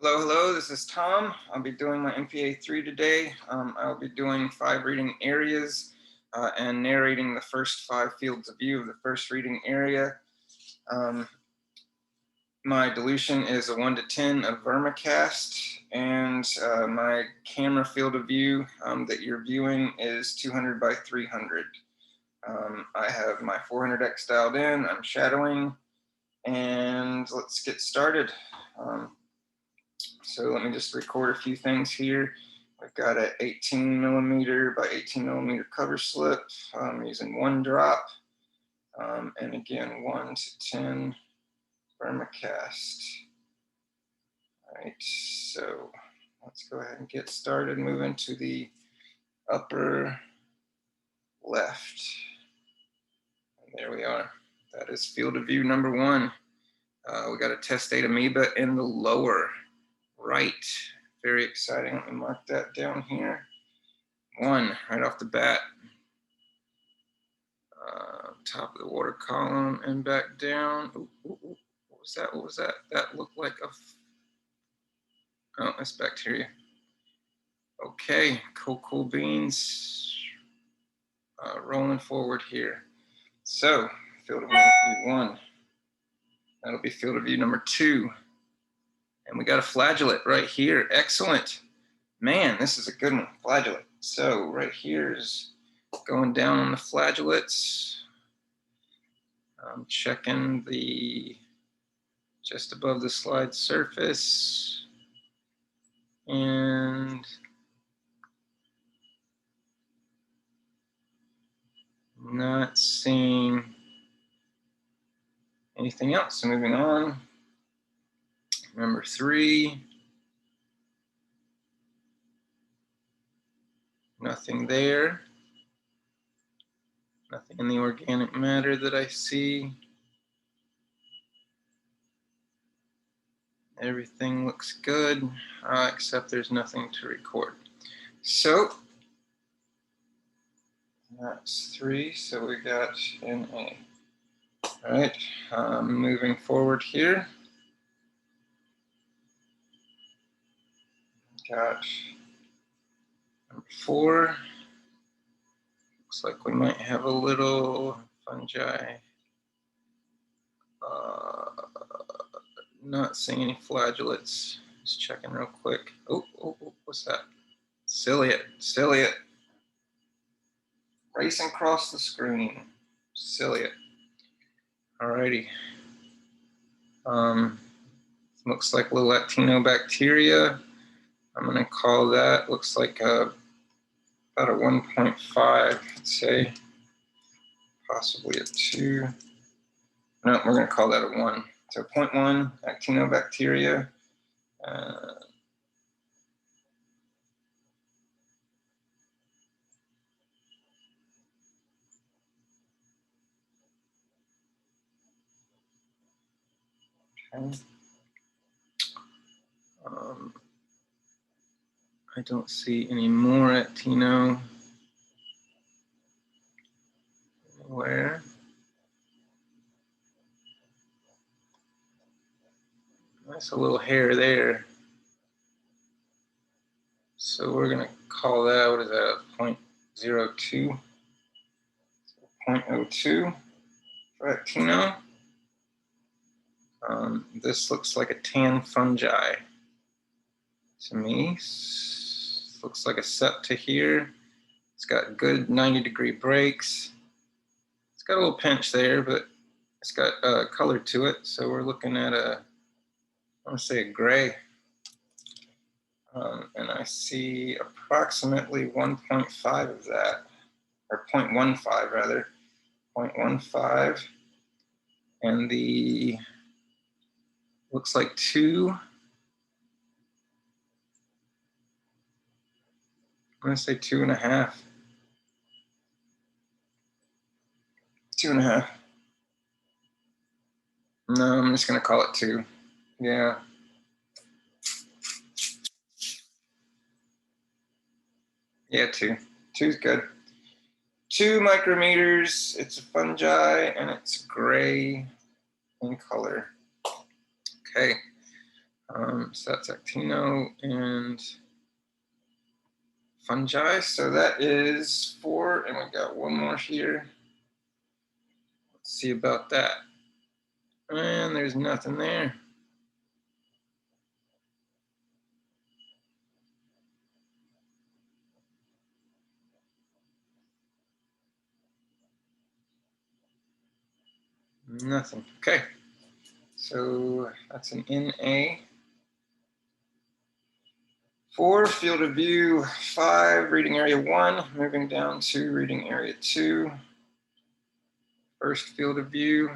Hello, hello, this is Tom. I'll be doing my MPA3 today. I'll be doing 5 reading areas and narrating the first 5 fields of view of the first reading area. My dilution is a 1 to 10 of vermicast, and my camera field of view that you're viewing is 200 by 300. I have my 400x dialed in, I'm shadowing, and let's get started. So let me just record a few things here. I've got an 18 millimeter by 18 millimeter cover slip. I'm using 1 drop. And again, 1 to 10 vermicast. All right, so let's go ahead and get started. Move into the upper left. And there we are. That is field of view number 1. We got a testate amoeba in the lower right. Very exciting. Let me mark that down here. 1 right off the bat. Top of the water column and back down. Ooh, ooh, ooh. What was that? What was that? That looked like a. Oh, that's bacteria. Okay, cool beans. Rolling forward here. So, field of view 1. That'll be field of view number 2. And we got a flagellate right here. Excellent. Man, this is a good one. Flagellate. So, right here is going down on the flagellates. I'm checking the just above the slide surface, and not seeing anything else. So moving on. Number 3. Nothing there. Nothing in the organic matter that I see. Everything looks good, except there's nothing to record. So that's 3. So we got NA. All right, moving forward here. Got number 4. Looks like we might have a little fungi. Not seeing any flagellates. Just checking real quick. Oh, what's that? Ciliate. Racing across the screen. Ciliate. Alrighty. Looks like little actinobacteria. I'm gonna call that, looks like about a 1.5, let's say. Possibly a 2. No, we're gonna call that a 1. So 0.1 actinobacteria. Okay. I don't see any more actino anywhere. Nice a little hair there. So we're gonna call that, what is that, 0.02? 0.02 for actino. This looks like a tan fungi to me. Looks like a septa here. It's got good 90-degree breaks. It's got a little pinch there, but it's got color to it. So we're looking at I want to say a gray. And I see approximately 1.5 of that, or 0.15 rather, 0.15. And the, looks like 2. I'm going to say 2.5. 2.5. No, I'm just going to call it 2. Yeah. Yeah, 2. 2's good. 2 micrometers. It's a fungi and it's gray in color. Okay. So that's actino and fungi. So that is 4, and we got one more here. Let's see about that. And there's nothing there. Nothing. Okay. So that's an NA. 4, field of view 5, reading area 1, moving down to reading area 2. First field of view.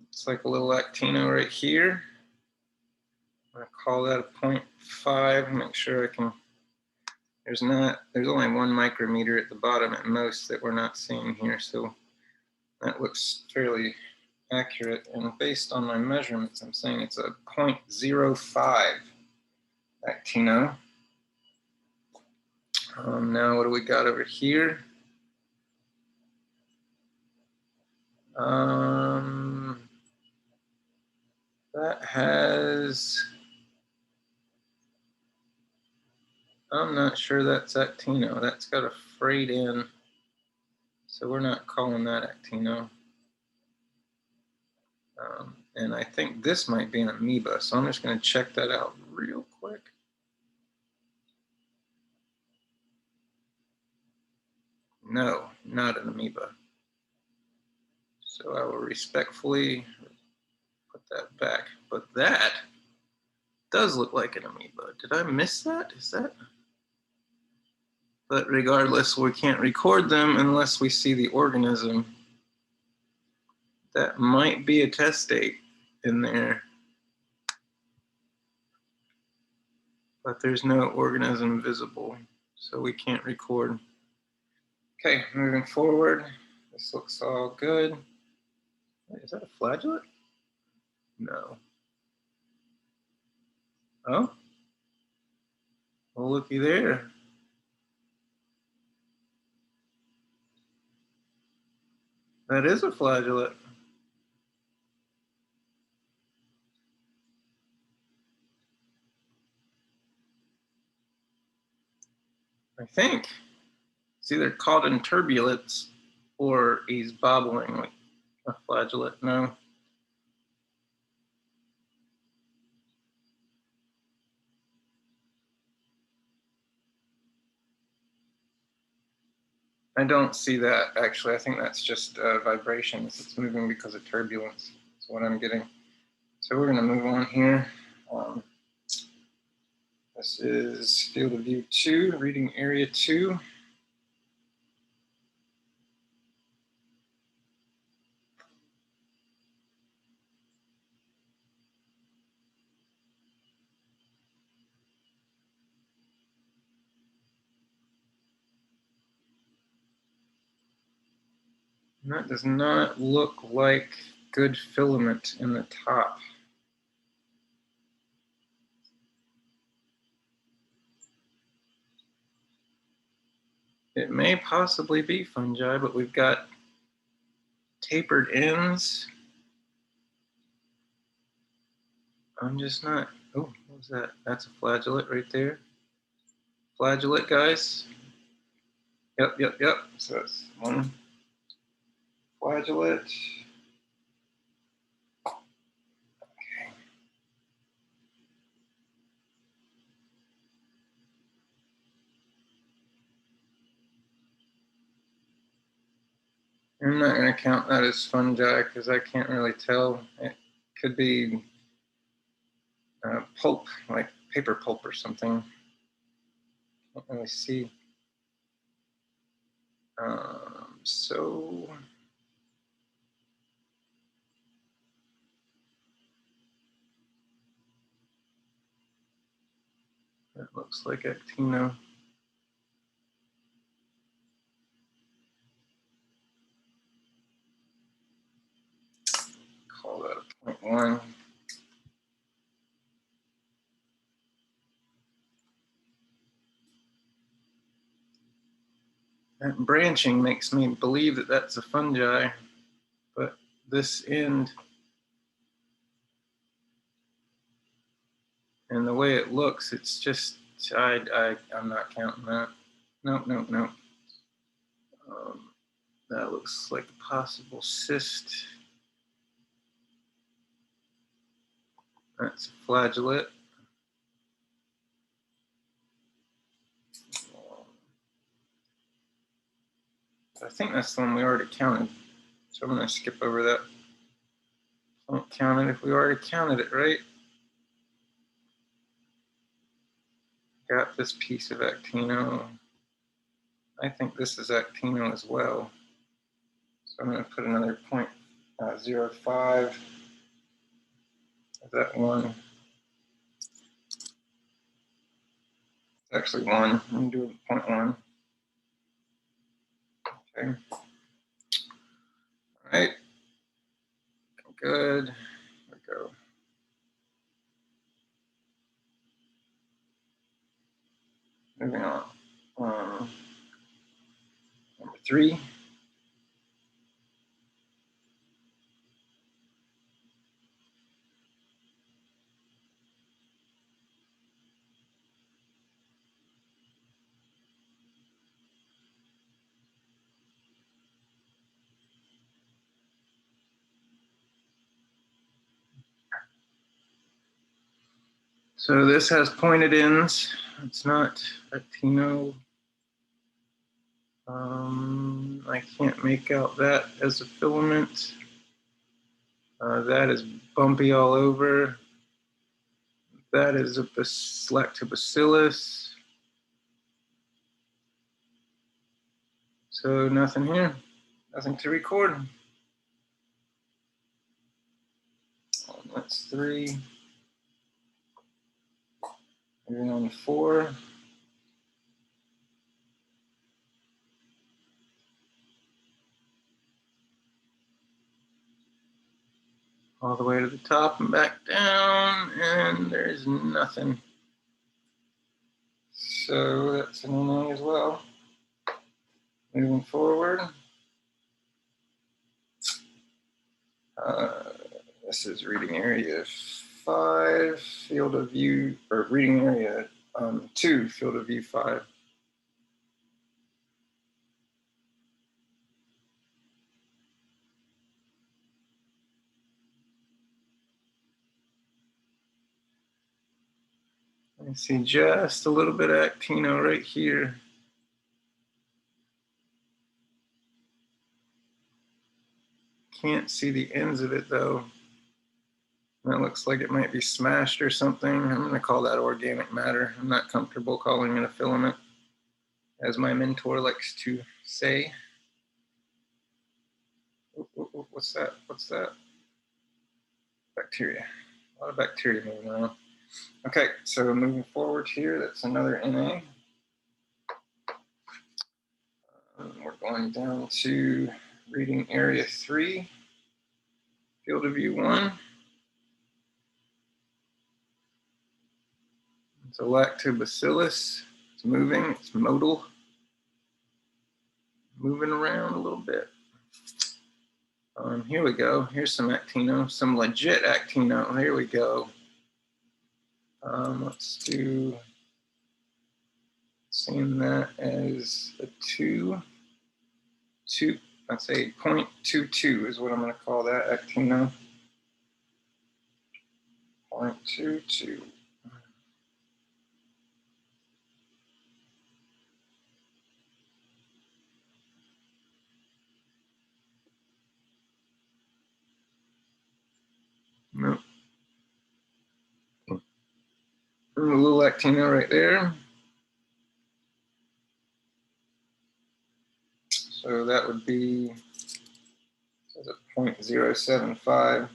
It's like a little actino right here. I'm gonna call that a 0.5, make sure I can, there's only 1 micrometer at the bottom at most that we're not seeing here, so that looks fairly accurate. And based on my measurements, I'm saying it's a 0.05 actino. Now what do we got over here? That has, I'm not sure that's actino. That's got a frayed in, so we're not calling that actino. And I think this might be an amoeba, so I'm just going to check that out real quick. No, not an amoeba. So I will respectfully put that back. But that does look like an amoeba. Did I miss that? Is that? But regardless, we can't record them unless we see the organism. That might be a testate in there. But there's no organism visible, so we can't record. Okay, moving forward. This looks all good. Wait, is that a flagellate? No. Oh? Well, looky there. That is a flagellate. I think. It's either caught in turbulence or he's bobbling like a flagellate. No. I don't see that, actually. I think that's just vibrations. It's moving because of turbulence. That's what I'm getting. So we're going to move on here. This is field of view 2, reading area 2. And that does not look like good filament in the top. It may possibly be fungi, but we've got tapered ends. I'm just not, oh, what was that? That's a flagellate right there. Flagellate, guys. Yep. So that's one flagellate. Okay. I'm not going to count that as fungi because I can't really tell. It could be pulp, like paper pulp or something. Can't really see. So that looks like actino. That branching makes me believe that that's a fungi, but this end and the way it looks, it's just, I'm not counting that. Nope, nope, nope. That looks like a possible cyst. That's a flagellate. I think that's the one we already counted. So I'm going to skip over that. Don't count it if we already counted it, right? Got this piece of actino. I think this is actino as well. So I'm going to put another 0.05. Is that one? It's actually one. I'm going to do 0.1. Okay. All right. Good. Here we go. Moving on. Number 3. So this has pointed ends. It's not actino. I can't make out that as a filament. That is bumpy all over. That is a lactobacillus. So nothing here, nothing to record. That's 3. Moving on to 4. All the way to the top and back down, and there's nothing. So that's an NA as well. Moving forward. This is reading area 5, field of view, or reading area 2, field of view 5. I see just a little bit of actino right here. Can't see the ends of it though. That looks like it might be smashed or something. I'm going to call that organic matter. I'm not comfortable calling it a filament, as my mentor likes to say. What's that? What's that? Bacteria. A lot of bacteria moving around. Okay, so moving forward here, that's another NA. We're going down to reading area 3, field of view 1. It's a lactobacillus. It's moving, it's modal. Moving around a little bit. Here we go. Here's some actino, some legit actino. Here we go. Let's do, seeing that as a 2, I'd say 0.22 is what I'm going to call that actino. 0.22. Nope. A little actino right there. So that would be 0.075.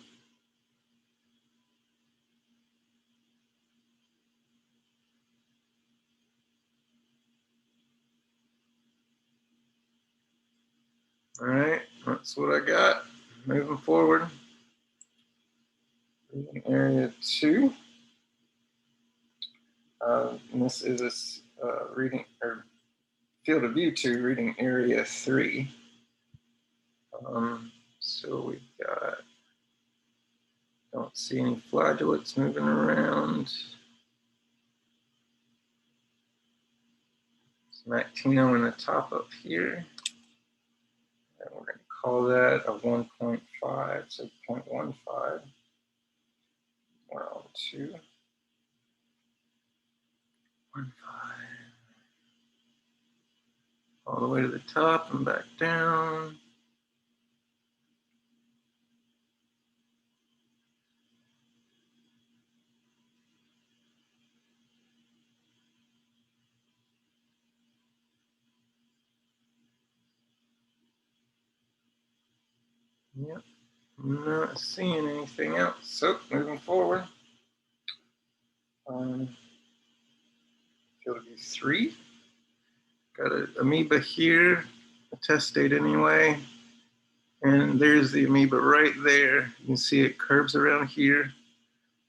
All right, that's what I got. Moving forward. Area 2. And this is a reading or field of view 2, reading area 3. So we've got, don't see any flagellates moving around. Some actino in the top up here. And we're going to call that a 1.5, so 0.15. We're on 2. 1.5. All the way to the top and back down. Yep, not seeing anything else. So moving forward. Field of view 3. Got an amoeba here, a test date anyway. And there's the amoeba right there. You can see it curves around here.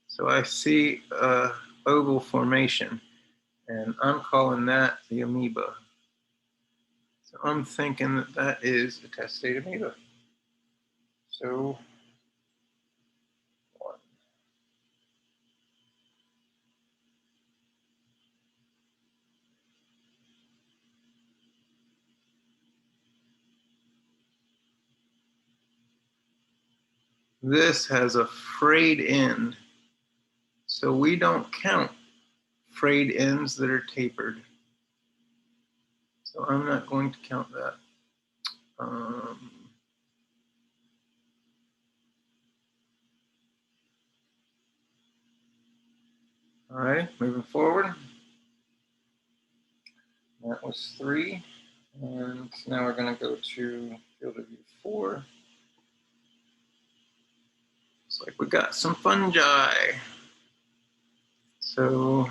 So I see a oval formation, and I'm calling that the amoeba. So I'm thinking that that is a testate amoeba. So 1. This has a frayed end, so we don't count frayed ends that are tapered. So I'm not going to count that. All right, moving forward. That was 3. And now we're going to go to field of view 4. Looks like we got some fungi. So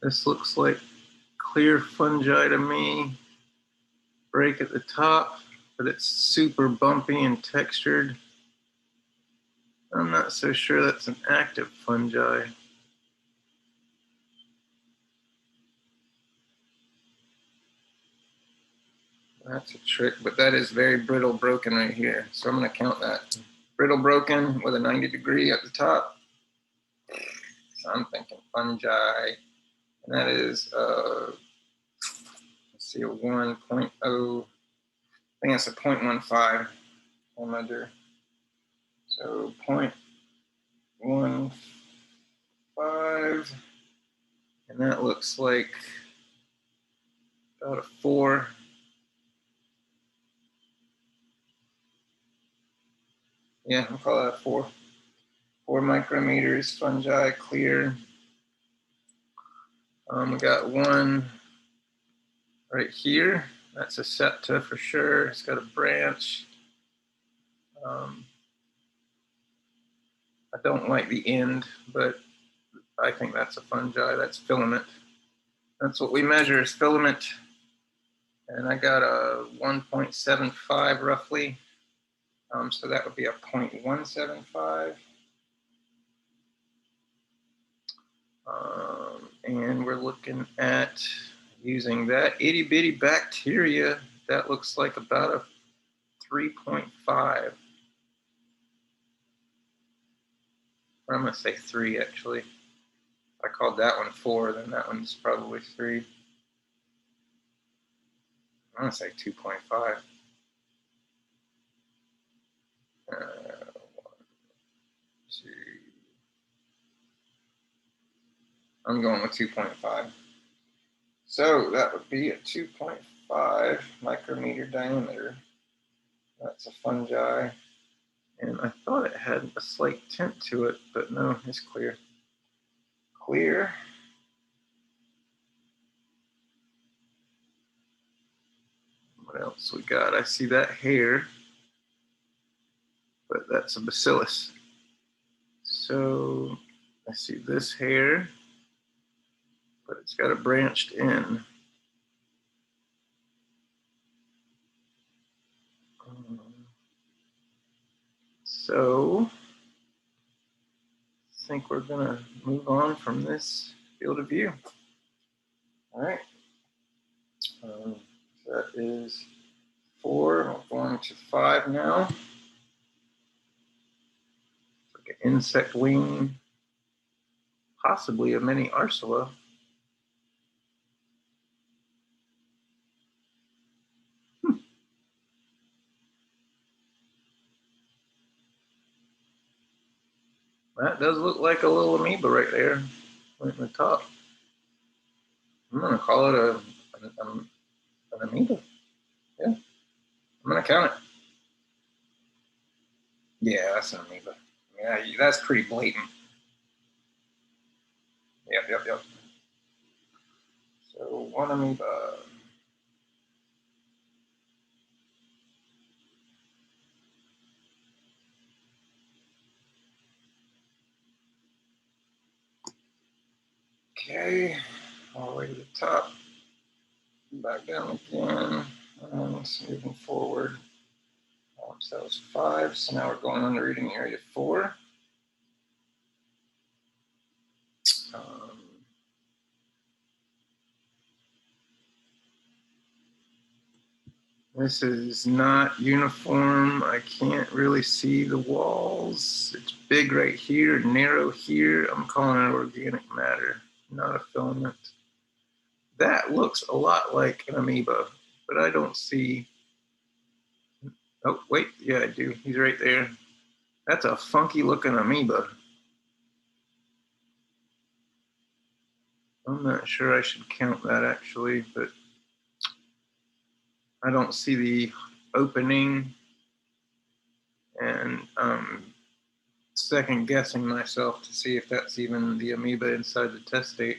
this looks like clear fungi to me. Break at the top, but it's super bumpy and textured. I'm not so sure that's an active fungi. That's a trick, but that is very brittle broken right here. So I'm going to count that. Brittle broken with a 90-degree at the top. So I'm thinking fungi. And that is, let's see, a 1.0. I think that's a 0.15 on my dir. So 0.15. And that looks like about a 4. Yeah, I'll call that 4. 4 micrometers, fungi, clear. We got one right here. That's a septa for sure. It's got a branch. I don't like the end, but I think that's a fungi. That's filament. That's what we measure is filament. And I got a 1.75 roughly. So that would be a 0.175. And we're looking at using that itty bitty bacteria. That looks like about a 3.5. Or I'm going to say 3 actually. If I called that one 4, then that one's probably 3. I'm going to say 2.5. 1, 2. I'm going with 2.5. So that would be a 2.5 micrometer diameter. That's a fungi. And I thought it had a slight tint to it, but no, it's clear. Clear. What else we got? I see that hair, but that's a bacillus. So I see this hair, but it's got a branched end. So I think we're gonna move on from this field of view. All right, so that is 4, we're going to 5 now. Like an insect wing, possibly a mini Ursula. That does look like a little amoeba right there, right in the top. I'm gonna call it an amoeba. Yeah, I'm gonna count it. Yeah, that's an amoeba. Yeah, that's pretty blatant. Yep. So 1 amoeba. Okay, all the way to the top. Back down again. And moving forward. So that was 5. So now we're going on to reading area 4. This is not uniform. I can't really see the walls. It's big right here, narrow here. I'm calling it organic matter, not a filament. That looks a lot like an amoeba, but I don't see. Oh, wait, yeah, I do. He's right there. That's a funky looking amoeba. I'm not sure I should count that actually, but I don't see the opening, and second guessing myself to see if that's even the amoeba inside the testate.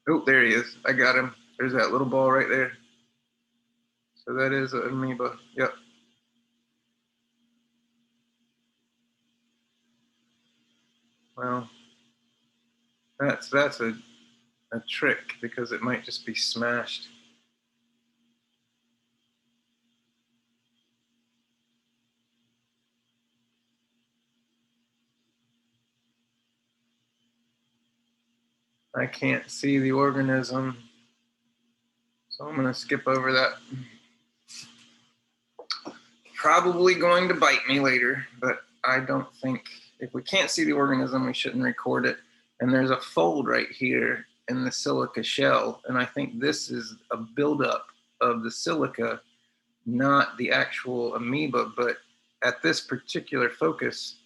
Oh, there he is. I got him. There's that little ball right there. So that is an amoeba. Yep. Well, that's a trick because it might just be smashed. I can't see the organism, so I'm gonna skip over that. Probably going to bite me later, but I don't think, if we can't see the organism, we shouldn't record it. And there's a fold right here in the silica shell, and I think this is a buildup of the silica, not the actual amoeba, but at this particular focus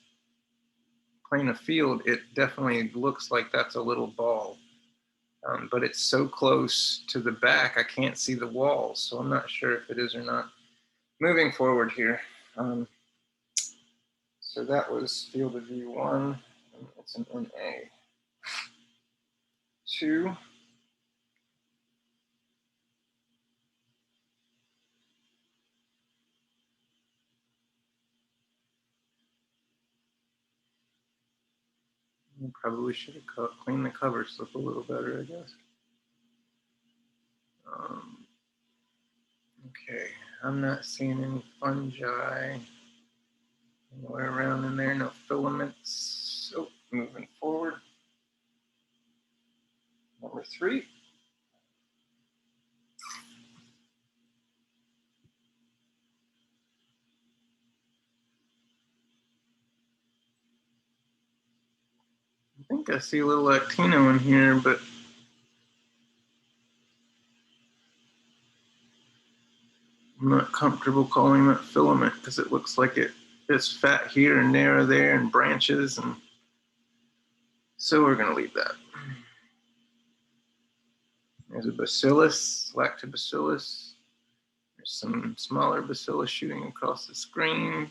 plane of field, it definitely looks like that's a little ball. But it's so close to the back, I can't see the walls, so I'm not sure if it is or not. Moving forward here. So that was field of view 1, and it's an NA. 2. I probably should have cleaned the cover slip a little better, I guess. Okay, I'm not seeing any fungi anywhere around in there, no filaments. So moving forward. Number 3. I think I see a little actino in here, but I'm not comfortable calling that filament because it looks like it's fat here and narrow there and branches, and so we're going to leave that. There's a bacillus, lactobacillus. There's some smaller bacillus shooting across the screen.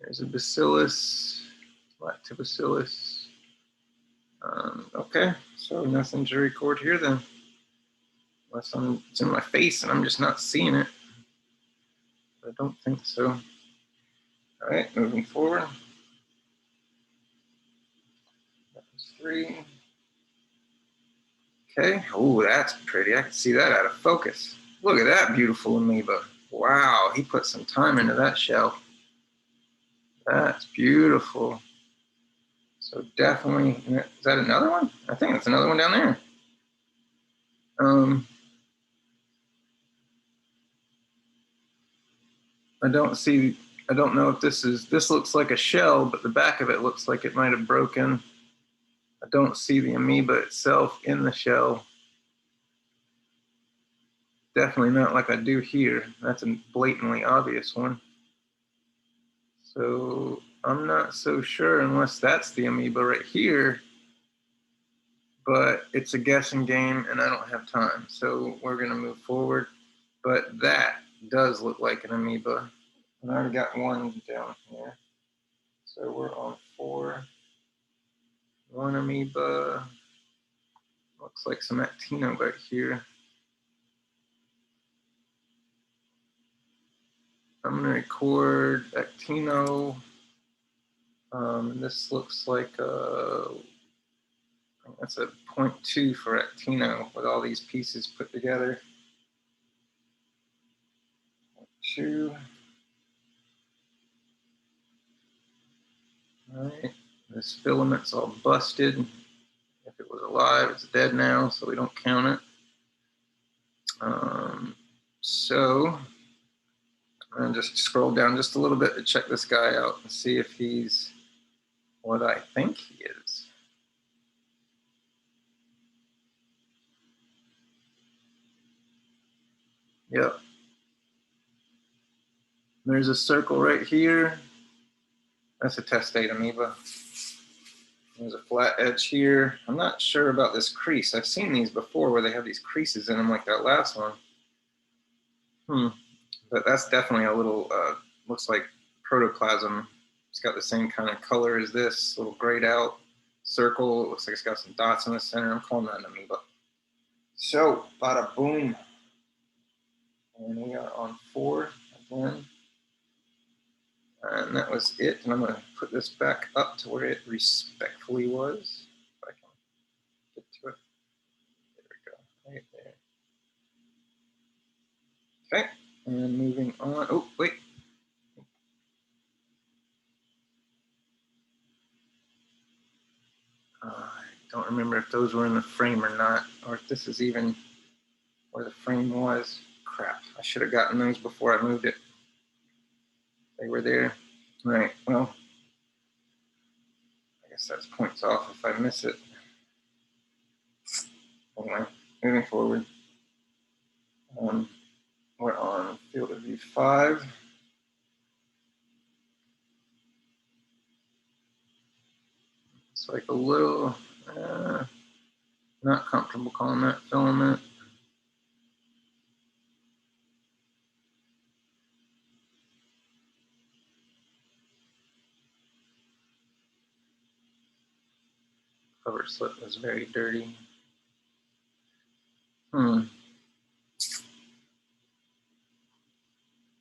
There's a bacillus, lactobacillus. Okay, so nothing to record here then. Unless it's in my face and I'm just not seeing it. I don't think so. All right, moving forward. MPA3. Okay, oh, that's pretty. I can see that out of focus. Look at that beautiful amoeba. Wow, he put some time into that shell. That's beautiful. So definitely, is that another one? I think that's another one down there. I don't know if this looks like a shell, but the back of it looks like it might have broken. I don't see the amoeba itself in the shell. Definitely not like I do here. That's a blatantly obvious one. So I'm not so sure unless that's the amoeba right here, but it's a guessing game and I don't have time. So we're gonna move forward. But that does look like an amoeba. And I already got one down here. So we're on 4. One amoeba. Looks like some actino back here. I'm gonna record actino. This looks like that's a 0.2 for actino with all these pieces put together. 0.2. All right, this filament's all busted. If it was alive, it's dead now, so we don't count it. So I'm gonna just scroll down just a little bit to check this guy out and see if he's what I think he is. Yep. There's a circle right here. That's a testate amoeba. There's a flat edge here. I'm not sure about this crease. I've seen these before where they have these creases in them like that last one. But that's definitely a little, looks like protoplasm. It's got the same kind of color as this, little grayed out circle. It looks like it's got some dots in the center. I'm calling that an amoeba. So, bada boom. And we are on 4 again. And that was it. And I'm going to put this back up to where it respectfully was. If I can get to it. There we go. Right there. Okay. And moving on. Oh, wait. I don't remember if those were in the frame or not, or if this is even where the frame was. Crap. I should have gotten those before I moved it. They were there. All right. Well, I guess that's points off if I miss it. Anyway, moving forward. We're on field of view 5. It's like a little, not comfortable calling that filament. Cover slip was very dirty.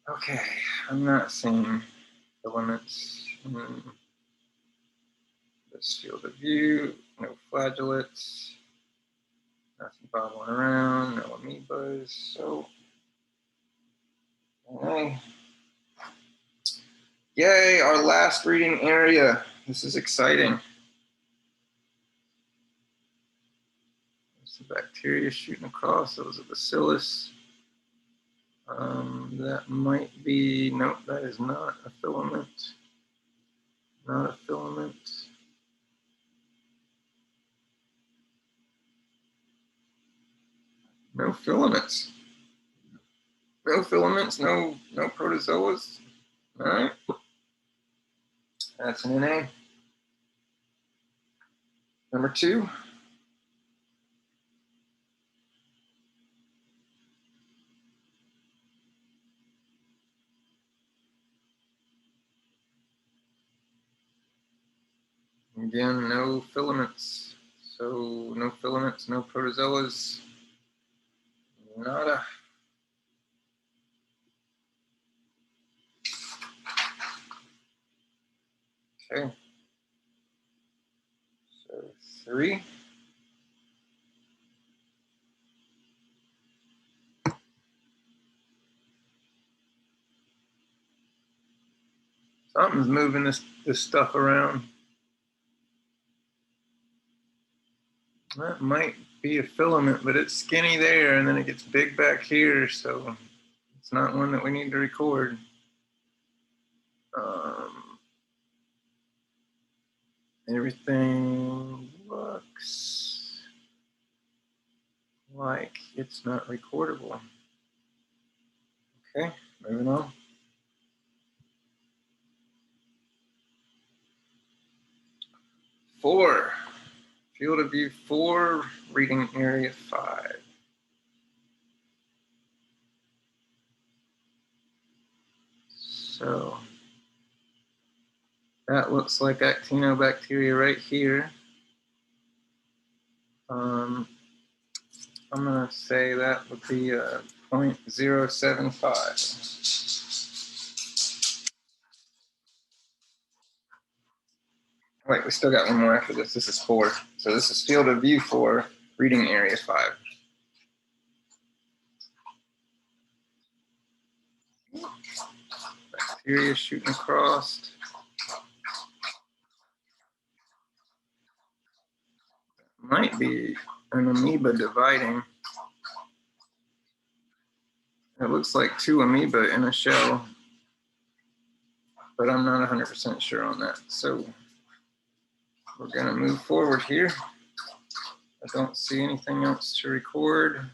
Okay, I'm not seeing filaments in this field of view. No flagellates. Nothing bobbling around. No amoebas. So, okay. Yay, our last reading area. This is exciting. There's some bacteria shooting across. Those are bacillus. That might be, nope, that is not a filament. Not a filament. No filaments. No filaments, no protozoas. All right. That's an NA. Number 2. Again, no filaments. So no filaments, no protozoas. Nada. Okay. So 3. Something's moving this stuff around. That might be a filament, but it's skinny there and then it gets big back here, so it's not one that we need to record. Everything looks like it's not recordable. Okay, moving on. Four, field of view 4, reading area 5. So that looks like actinobacteria right here. I'm going to say that would be 0.075. Wait, we still got one more after this. This is 4. So this is field of view 4, reading area 5. Bacteria shooting across. Might be an amoeba dividing. It looks like 2 amoeba in a shell, but I'm not 100% sure on that. So we're going to move forward here. I don't see anything else to record.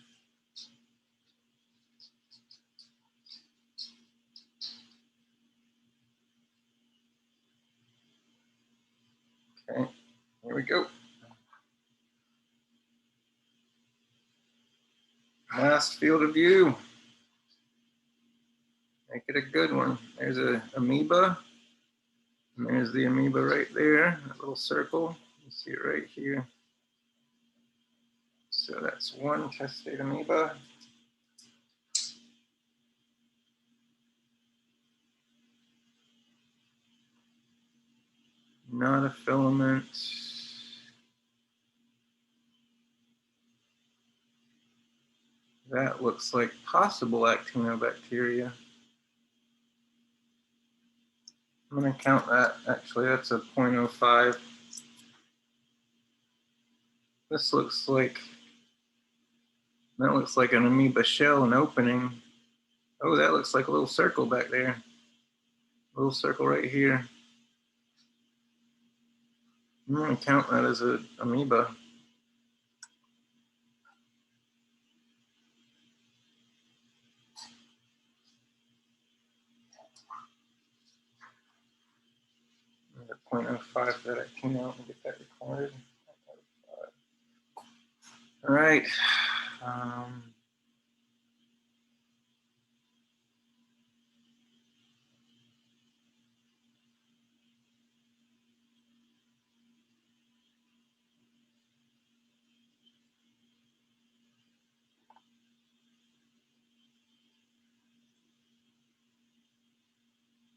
Okay, here we go. Last field of view. Make it a good one. There's an amoeba. And there's the amoeba right there, that little circle. You see it right here. So that's 1 testate amoeba. Not a filament. That looks like possible actinobacteria. I'm going to count that. Actually, that's a 0.05. This looks like, that looks like an amoeba shell, an opening. Oh, that looks like a little circle back there. A little circle right here. I'm going to count that as an amoeba. Another 0.05 for that actino and get that recorded. All right.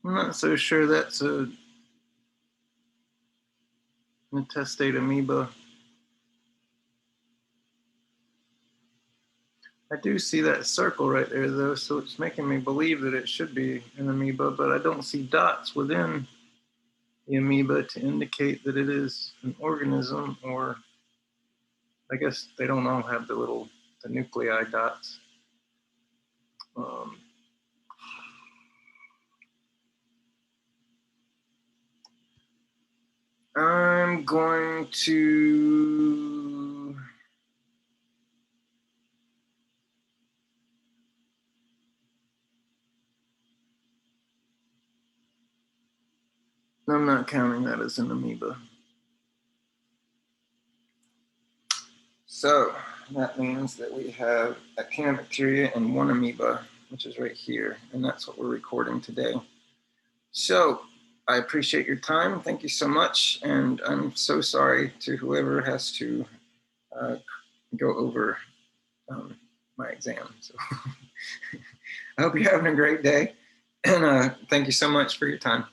I'm not so sure that's a intestate amoeba. I do see that circle right there though, so it's making me believe that it should be an amoeba, but I don't see dots within the amoeba to indicate that it is an organism, or I guess they don't all have the nuclei dots. I'm going to I'm not counting that as an amoeba. So that means that we have actinobacteria and 1 amoeba, which is right here, and that's what we're recording today. So I appreciate your time. Thank you so much, and I'm so sorry to whoever has to go over my exam. So I hope you're having a great day, and thank you so much for your time.